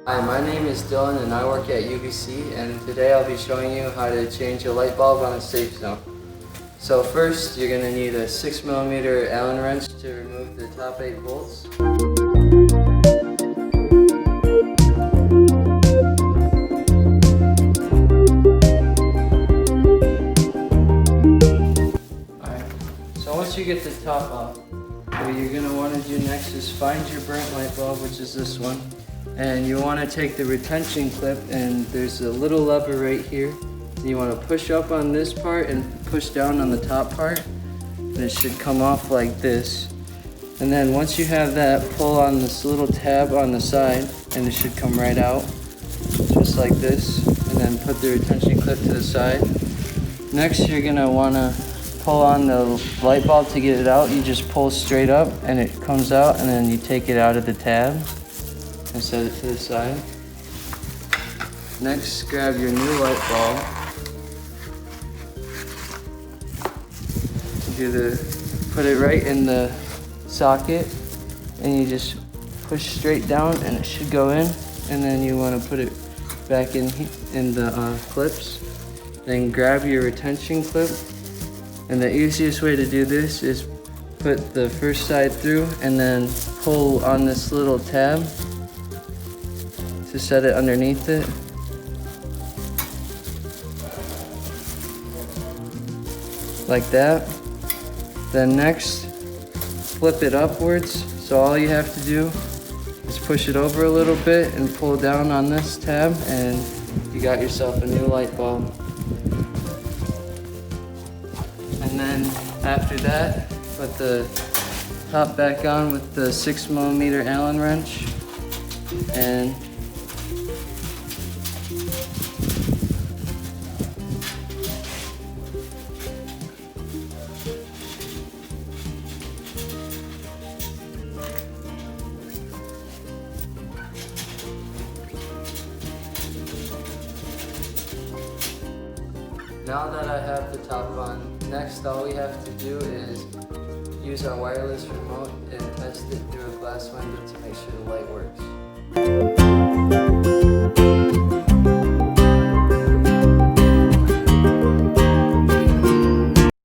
Hi, my name is Dylan and I work at UBC, and today I'll be showing you how to change a light bulb on a Safezone. So first you're going to need a 6mm Allen wrench to remove the top 8 bolts. Alright, so once you get the top off, what you're going to want to do next is find your burnt light bulb, which is this one. And you want to take the retention clip, and there's a little lever right here. You want to push up on this part and push down on the top part, and it should come off like this. And then once you have that, pull on this little tab on the side and it should come right out, just like this. And then put the retention clip to the side. Next you're going to want to pull on the light bulb to get it out. You just pull straight up and it comes out, and then you take it out of the tab and set it to the side. Next, grab your new light bulb. Put it right in the socket, and you just push straight down and it should go in. And then you want to put it back in the clips. Then grab your retention clip. And the easiest way to do this is put the first side through and then pull on this little tab to set it underneath it. Like that. Then next, flip it upwards. So all you have to do is push it over a little bit and pull down on this tab, and you got yourself a new light bulb. And then after that, put the top back on with the 6mm Allen wrench, and now that I have the top on, next all we have to do is use our wireless remote and test it through a glass window to make sure the light works.